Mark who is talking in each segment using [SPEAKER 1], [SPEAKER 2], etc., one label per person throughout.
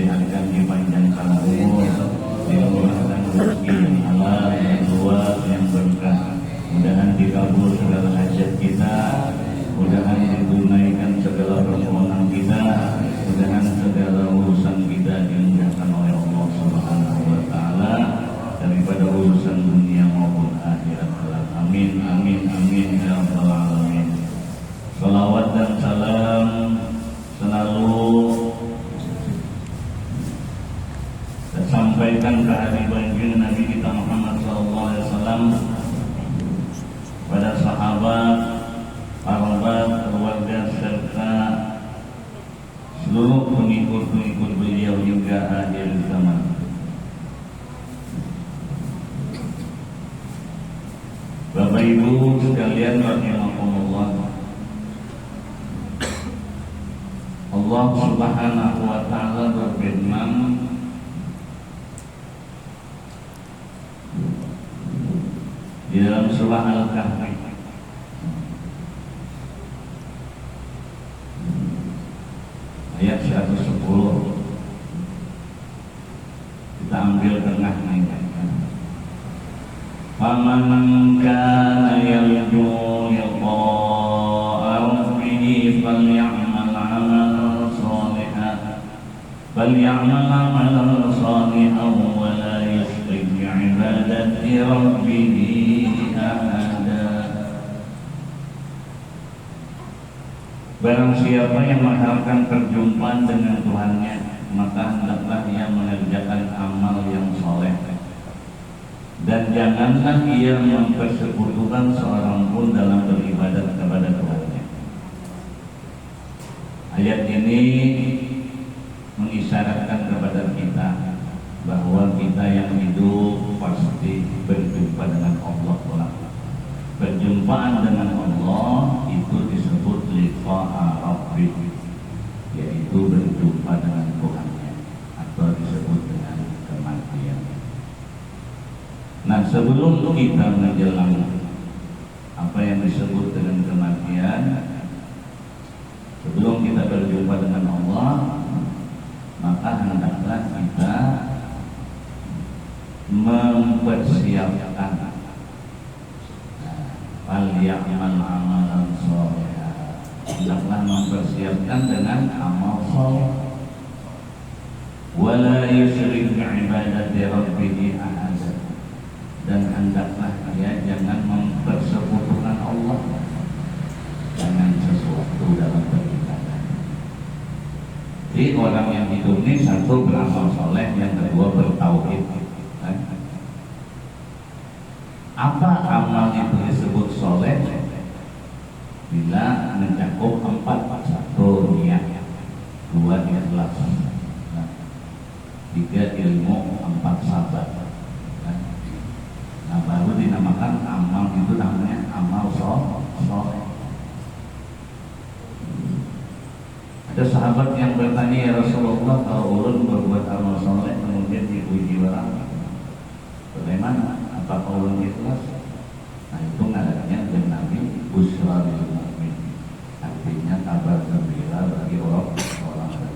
[SPEAKER 1] disehatkan, dipanjangkan umur, dimurahkan rezeki yang halal, yang luas, yang berkah. Mudahan dikabul segala hajat kita, mudahan ditunaikan segala permohonan kita, mudahan segala urusan kita dimudahkan oleh Allah Subhanahu wa taala daripada urusan dunia maupun akhirat. Amin amin amin ya rabbal alamin. Salawat dan salam selalu sampaikan ke hari baginda Nabi kita Muhammad sallallahu alaihi wasallam, pada sahabat, kerabat, keluarga serta seluruh pengikut-pengikut beliau hingga akhir zaman. Bapak Ibu sekalian rahimakumullah, Allah Subhanahu wa taala berfirman di dalam surah Al-Kahfi ayat 110. Kita ambil tengahnya. Faman kana yarju liqa'a rabbih falyamal 'amalan shalihan wa la yushrik bi'ibadati rabbih ahada. Barang siapa yang mengharapkan perjumpaan dengan Tuhannya, maka hendaklah ia mengerjakan amal yang soleh, dan janganlah ia mempersekutukan seorang pun dalam beribadat kepada Tuhannya. Ayat ini mengisyaratkan kepada kita bahwa kita yang hidup pasti berjumpa dengan Allah. Perjumpaan dengan Allah itu disebut liqa'a rabbih, yaitu berjumpa dengan Tuhannya, atau disebut dengan kematian. Nah, sebelum kita menjelang apa yang disebut dengan kematian, sebelum kita berjumpa dengan Allah, maka hendaklah kita mempersiapkan falyamal amalan sholihan, hendaklah mempersiapkan dengan amal soleh, wala yusyrik bi'ibadati rabbih ahada, dan hendaklah dia jangan mempersekutukan Allah dengan sesuatu dalam beribadah. Jadi orang yang hidup ini satu beramal soleh, yang kedua bertauhid. Apa amal itu disebut soleh? Bila mencakup 4: 1 niat, 2 ikhlas, 3 ilmu, 4 sabar. Nah, baru dinamakan amal itu namanya amal soleh. Ada sahabat yang bertanya, ya Rasulullah, kalau ulun berbuat amal soleh kemudian dipuji orang, bagaimana? Apakah ulun ikhlas? Nah, itu ngarannya dengan Nabi busra lil mu'min, artinya kabar gembira bagi orang beriman.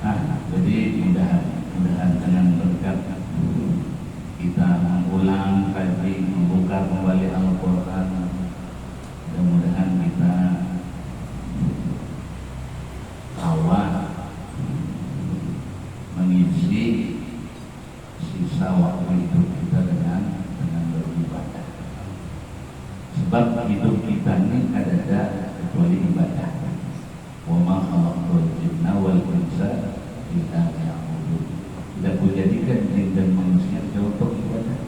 [SPEAKER 1] Nah, jadi mudah-mudahan dengan berkat kita mengulang kaji, membuka kembali Al-Quran, mudah-mudahan kita awal mengisi sisa waktu hidup kita dengan beribadah. Sebab hidup kita ini ada kecuali ibadah. Wa ma khalaqtul jinna wal insa illa liya'budun. Tidak kujadikan jin dan manusia untuk ibadah.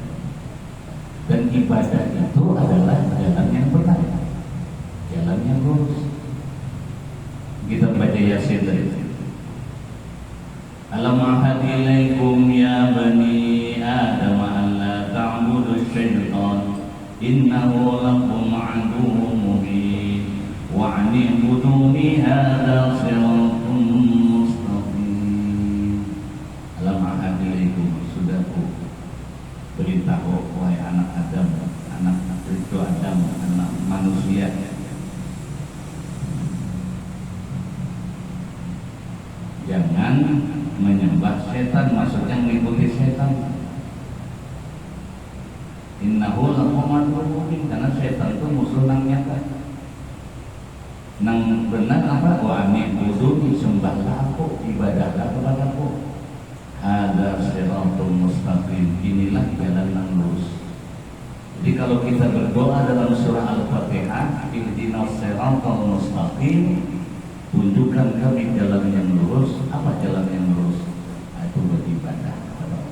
[SPEAKER 1] Dan ibadah itu adalah jalan yang benar, jalan yang lurus. Kita baca Yasin tadi. Alam ahad ilaikum ya bani Adam alla ta'budu syaitan innahu lakum aduwwun mubin wa an'buduni hadza siratun mustaqim. Alam ahad ilaikum, sudah ku beritahu wahai anak Adam, anak cucu Adam, anak manusia, dengan menyembah setan, maksudnya mengikuti setan. Innahu lakum mubin, karena setan itu musuh nang nyata. Nang benar apa? Wa anibudu, sembahlah aku, ibadahlah kepadaku. Hadza siratul mustaqim, inilah jalan yang lurus. Jadi kalau kita berdoa dalam surah Al-Fatihah, ihdinas siratal mustaqim, tunjukkan kami jalan yang lurus. Apa jalan yang lurus? Itu beribadah kepada Allah.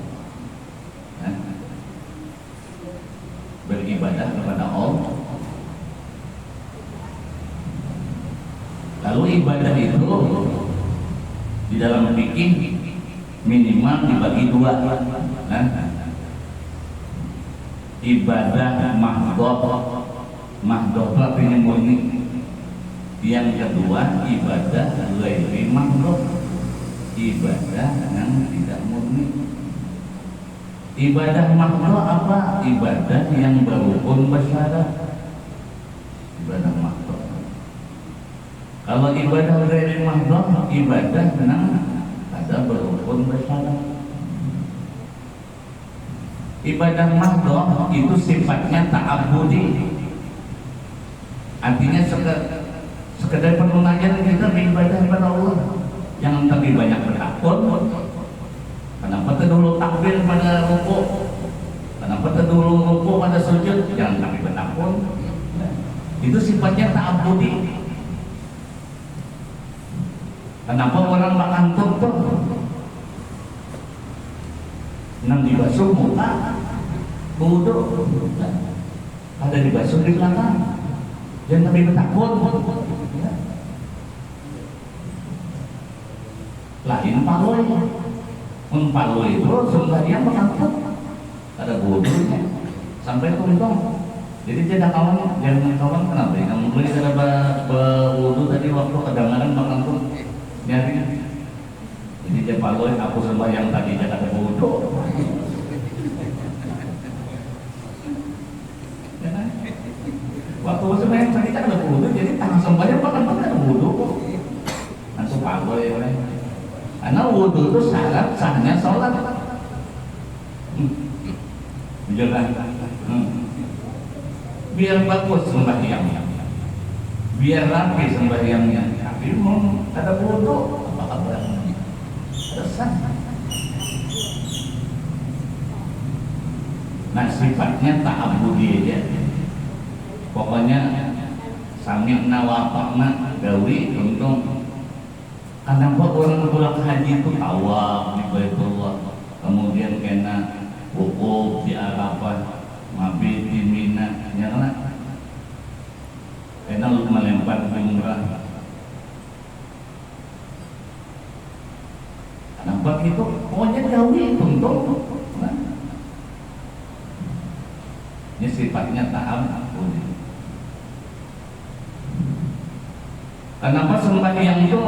[SPEAKER 1] Beribadah kepada Allah. Lalu ibadah itu di dalam fikih minimal dibagi dua. Ibadah mahdoh artinya murni. Yang kedua ibadah ghairi mahdoh, ibadah yang tidak murni. Ibadah mahdoh apa? Ibadah yang berukun bersyarat. Ibadah mahdoh. Kalau ibadah ghairi mahdoh, ibadah yang ada berukun bersyarat. Ibadah mahdoh itu sifatnya ta'abudi, artinya sekedar penunaian kita beribadah kepada Allah. Jangan terlalu banyak bertakbir. Kenapa dulu takbir pada rukuk? Kenapa dulu rukuk pada sujud? Jangan terlalu bertakbir. Itu sifatnya ta'abudi. Kenapa orang makan tutup? Nang dibasuh muka, wudu, ada dibasuh di belakang. Jangan tapi bertakbir. Lain paloi. Paloi itu sembahyang mengangkut. Ada wudunya sampai tuntung. Jadi tidak kawan, jangan kawan kenapa? Kamu beli ada wudu tadi waktu kedengaran mengangkut nyari. Jadi dia paloi aku sembahyang tadi jangan ada wudu. Waktu sembahyang tadi kan ada wudu, jadi tangan sembahyang bahkan ada wudu. Langsung paloi oleh. Karena wudu itu syarat sahnya sholat. Jelas. Biar bagus sembahyangnya, biar rapi sembahyangnya. Tapi mau ada wudu, apa kabarnya? Ada sah. Nah sifatnya ta'abudi aja. Pokoknya sami'na wa ata'na gawi untung. Kenapa orang pulang haji itu tawaf di Baitullah, kemudian kena wukuf di Arafah, mabit di Mina, nyala, kena melempar jumrah. Kenapa gitu? Pokoknya gawi untung. Ini sifatnya ta'abudi. Kenapa sembahyang itu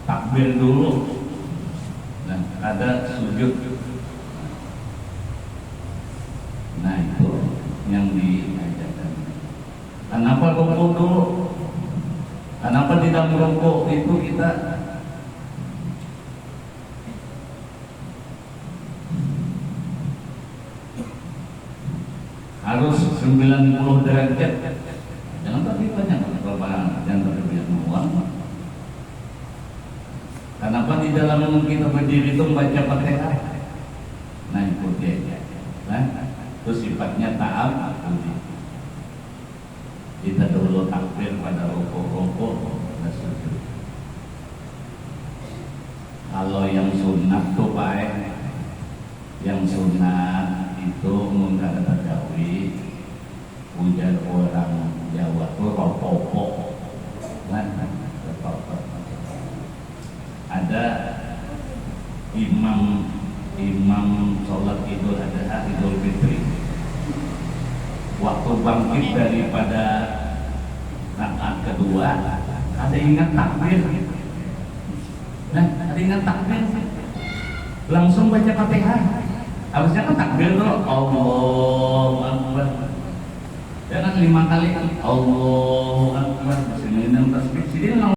[SPEAKER 1] takbir dulu, nah ada sujud. Nah itu yang diajarkan. Kenapa rukuk dulu? Kenapa di dalam rukuk itu kita harus 90 derajat? Jangan tapi banyak jangan tapi banyak uang. Kenapa di dalam kita berdiri itu membaca Fatihah? Nah ikuti aja. Nah, itu sifatnya ta'abudi. Kita dulu takbir pada rukuk dan sujud. Kalau yang sunnah tuh Pak, yang sunnah itu mengkata tadawi, ujar orang Jawa tuh ropopo. Nah, ropopo. Ada imam sholat Idul Adha, Idul Fitri, waktu bangkit daripada rakaat kedua ada ingat takbir. Nah, ada ingat takbir, langsung baca Fatihah. Harusnya kan takbir dulu, Allahu Akbar. Jangan 5 kali Allahu Akbar, masih mengenang tasbih.